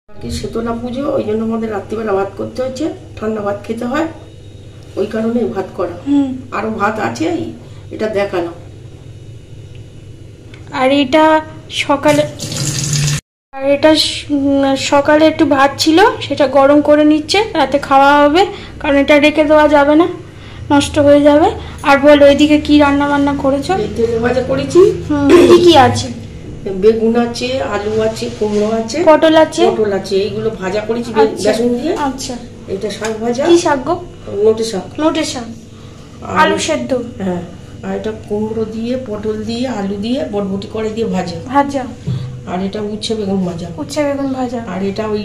কি শীতলা পুজো, ওই জন্য আমাদের রাত্রিবেলা ভাত করতে হচ্ছে, ঠান্ডা ভাত খেতে হয়, ওই কারণে ভাত করা। আরো ভাত আছে, এটা দেখানো। আর এটা সকালে সকালে একটু ভাত ছিল, সেটা গরম করে নিচ্ছে, রাতে খাওয়া হবে, কারণ এটা রেখে দেওয়া যাবে না, নষ্ট হয়ে যাবে। আর বল ওইদিকে কি রান্না বান্না করেছো? তেলে ভাজা করেছি। কি কি আছে? বেগুন আছে, আলু আছে, কুমড়ো আছে, পটল আছে, এইগুলো ভাজা করেছি বেসন দিয়ে। আচ্ছা, এটা শাক ভাজা। কি শাক গো? নোটে শাক। নোটে শাক, আলু সেদ্ধ। হ্যাঁ, আর এটা কুমড়ো দিয়ে, পটল দিয়ে, আলু দিয়ে, বটবটি করে দিয়ে ভাজা। আর এটা উচ্ছে বেগুন ভাজা। আর এটা ওই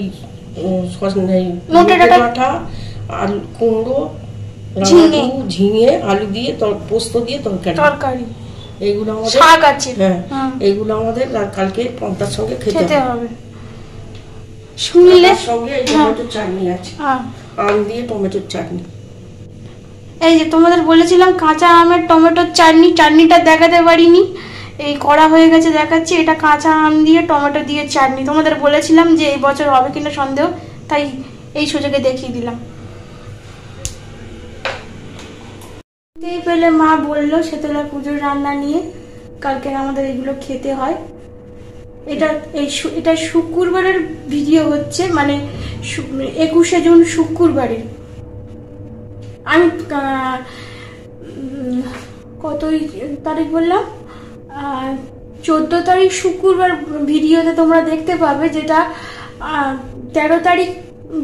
নোটে ডাঁটা, আলু, কুমড়ো, ঝিঙে, আলু দিয়ে পোস্ত দিয়ে তরকারি। এইগুলো আমাদের শাক আছে। হ্যাঁ, এইগুলো আমাদের কালকে পন্তার সঙ্গে খেতে হবে। শুনলে সঙ্গে এই টমেটোর চাটনি আছে, আম দিয়ে টমেটোর চাটনি। এই যে তোমাদের বলেছিলাম কাঁচা আমের টমেটোর চাটনিটা দেখাতে পারিনি, এই করা হয়ে গেছে, দেখাচ্ছি। এটা কাঁচা আম দিয়ে টমেটো দিয়ে চাটনি। তোমাদের বলেছিলাম যে এই বছর হবে কিনা সন্দেহ, তাই এই সুযোগে দেখিয়ে দিলাম। পেলে মা বললো শীতলা পুজোর রান্না নিয়ে কালকে আমাদের এগুলো খেতে হয়। এটা শুক্রবারের ভিডিও হচ্ছে, মানে 21শে জুন শুক্রবারের। আমি কতই তারিখ বললাম, 14 তারিখ শুক্রবার ভিডিওতে তোমরা দেখতে পাবে, যেটা 13 তারিখ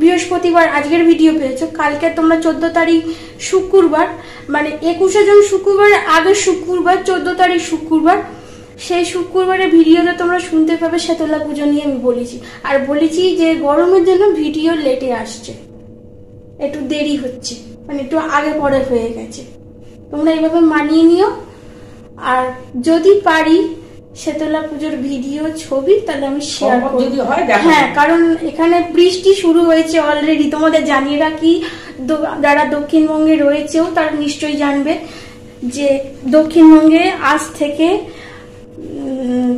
বৃহস্পতিবার আজকের ভিডিও পেয়েছো। কালকে তোমরা 14 তারিখ শুক্রবার, মানে 21শে জুন শুক্রবার আগের শুক্রবার, 14 তারিখ শুক্রবার, সেই শুক্রবারের ভিডিওতে তোমরা শুনতে পাবে শীতলা পুজো নিয়ে আমি বলেছি। আর বলেছি যে গরমের জন্য ভিডিও লেটে আসছে, একটু দেরি হচ্ছে, মানে একটু আগে পরে হয়ে গেছে। তোমরা এইভাবে মানিয়ে নিও। আর যদি পারি শীতলা পুজোর ভিডিও ছবি তাহলে আমি শেয়ার করব। হ্যাঁ, কারণ এখানে বৃষ্টি শুরু হয়েছে অলরেডি। তোমাদের জানিয়ে রাখি, যারা দক্ষিণবঙ্গে রয়েছেও তারা নিশ্চয়ই জানবে যে দক্ষিণবঙ্গে আজ থেকে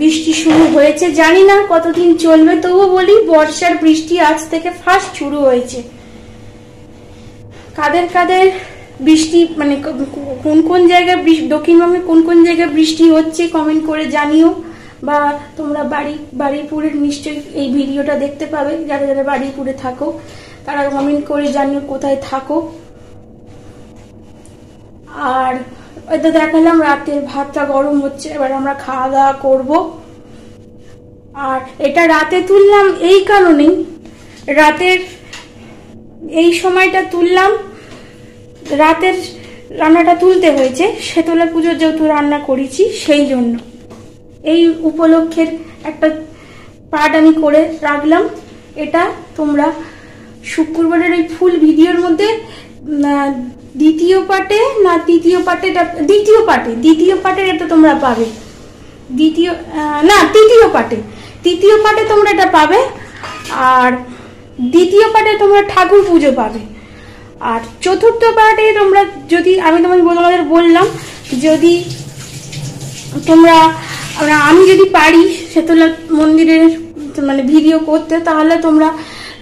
বৃষ্টি শুরু হয়েছে। জানি না কতদিন চলবে, তবুও বলি বর্ষার বৃষ্টি আজ থেকে ফার্স্ট শুরু হয়েছে। কাদের কাদের বৃষ্টি, মানে কোন কোন জায়গায় দক্ষিণবঙ্গে কোন কোন জায়গায় বৃষ্টি হচ্ছে কমেন্ট করে জানিও। বা তোমরা বারুইপুরের নিশ্চয়ই এই ভিডিওটা দেখতে পাবে, যারা যারা বারুইপুরে থাকো তারা কমেন্ট করে জানিও কোথায় থাকো। আর ওইটা দেখালাম, রাতের ভাতটা গরম হচ্ছে, এবার আমরা খাওয়া দাওয়া করবো। আর এটা রাতে তুললাম এই কারণেই, রাতের এই সময়টা তুললাম, রাতের রান্নাটা তুলতে হয়েছে শীতলা পুজোর যেহেতু রান্না করেছি সেই জন্য। এই উপলক্ষের একটা পার্ট আমি করে রাখলাম। এটা তোমরা শুক্রবারের ওই ফুল ভিডিওর মধ্যে দ্বিতীয় পার্টে এটা তোমরা পাবে। তৃতীয় পার্টে তোমরা এটা পাবে। আর দ্বিতীয় পার্টে তোমরা ঠাকুর পুজো পাবে। আর চতুর্থ পার্টে তোমরা, যদি আমি তোমাদের বললাম, যদি আমি যদি পারি শীতলা মন্দিরের মানে ভিডিও করতে, তাহলে তোমরা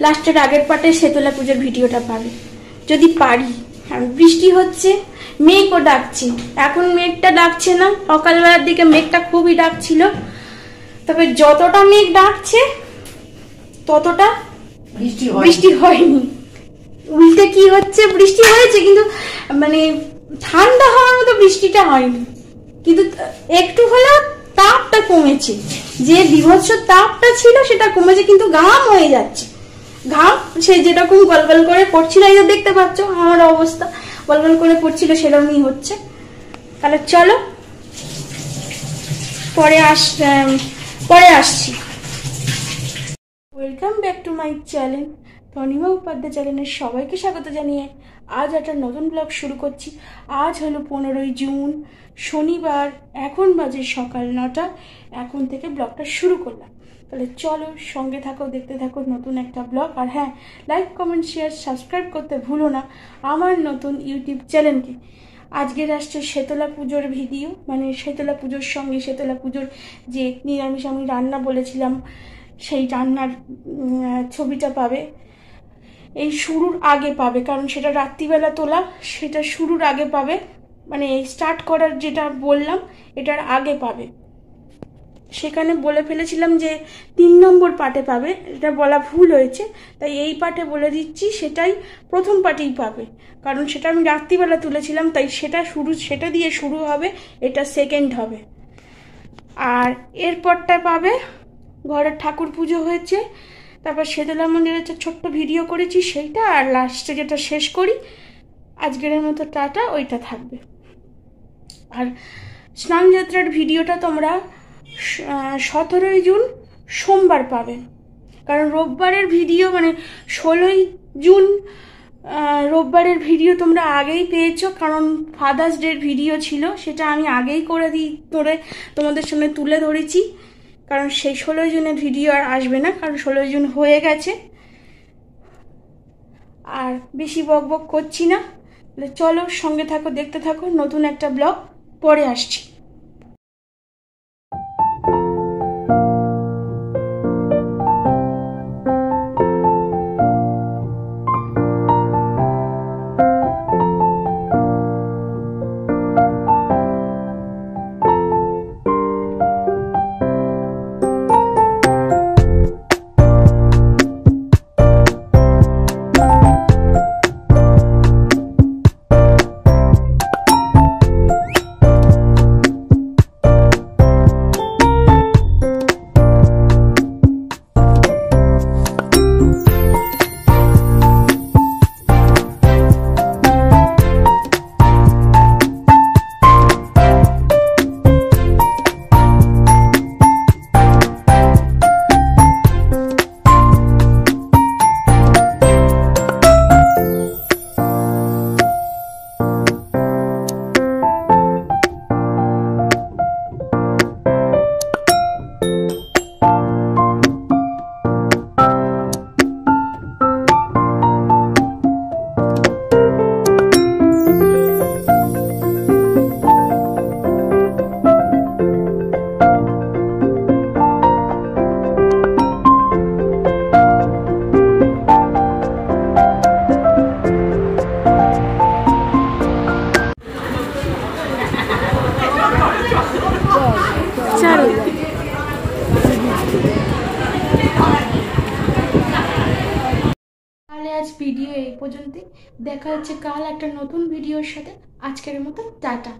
লাস্টের আগের পার্টে শীতলা পুজোর ভিডিওটা পাবে যদি পারি। বৃষ্টি হচ্ছে, মেঘও ডাকছে, এখন মেঘটা ডাকছে না, সকালবেলার দিকে মেঘটা খুবই ডাকছিল, তবে যতটা মেঘ ডাকছে ততটা বৃষ্টি হয়নি। উল্টে কি হচ্ছে, বৃষ্টি হয়েছে কিন্তু মানে ঠান্ডা হওয়ার মতো বৃষ্টিটা হয়নি, কিন্তু একটু হলেও তাপটা কমেছে। যে বিভৎস তাপটা ছিল সেটা কমেছে, কিন্তু ঘাম হয়ে যাচ্ছে। ঘাম সে যেরকম গলগল করে পড়ছিল, এই যে দেখতে পাচ্ছ আমার অবস্থা, গলগল করে পড়ছিল, সেরকমই হচ্ছে। তাহলে চলো পরে আসছি। Welcome back to my channel, Tanima Upadhyay চ্যানেলের সবাইকে স্বাগত জানিয়ে আজ একটা নতুন ব্লগ শুরু করছি। আজ হলো 15ই জুন, শনিবার, এখন বাজে সকাল 9টা। এখন থেকে ব্লগটা শুরু করলাম। তাহলে চলো সঙ্গে থাকো, দেখতে থাকো নতুন একটা ব্লগ। আর হ্যাঁ, লাইক, কমেন্ট, শেয়ার, সাবস্ক্রাইব করতে ভুলো না আমার নতুন ইউটিউব চ্যানেলকে। আজকের আসছে শীতলা পুজোর ভিডিও, মানে শীতলা পুজোর সঙ্গে শীতলা পুজোর যে নিরামিষ আমি রান্না বলেছিলাম সেই রান্নার ছবিটা পাবে। এই শুরুর আগে পাবে, কারণ সেটা রাত্রিবেলা তোলা, সেটা শুরুর আগে পাবে, মানে এই স্টার্ট করার যেটা বললাম এটার আগে পাবে। সেখানে বলে ফেলেছিলাম যে 3 নম্বর পার্টে পাবে, এটা বলা ভুল হয়েছে, তাই এই পার্টে বলে দিচ্ছি সেটাই প্রথম পার্টেই পাবে, কারণ সেটা আমি রাত্রিবেলা তুলেছিলাম, তাই সেটা দিয়ে শুরু হবে, এটা সেকেন্ড হবে। আর এরপরটা পাবে ঘরের ঠাকুর পুজো হয়েছে, তারপর শেতলা মন্দিরের একটা ছোট্ট ভিডিও করেছি সেইটা, আর লাস্টে যেটা শেষ করি আজকের মতো টাটা, ওইটা থাকবে। আর স্নানযাত্রার ভিডিওটা তোমরা 17ই জুন সোমবার পাবে, কারণ রোববারের ভিডিও মানে 16ই জুন রোববারের ভিডিও তোমরা আগেই পেয়েছো, কারণ ফাদার্স ডের ভিডিও ছিল, সেটা আমি আগেই করে তোমাদের সামনে তুলে ধরেছি, কারণ সেই 16ই জুনের ভিডিও আর আসবে না, কারণ 16ই জুন হয়ে গেছে। আর বেশি বকবক করছি না, চলো সঙ্গে থাকো, দেখতে থাকো, নতুন একটা ব্লগ পরে আসছি। আজ ভিডিও এই পর্যন্তই, দেখা হচ্ছে কাল একটা নতুন ভিডিওর সাথে। আজকের মতো টাটা।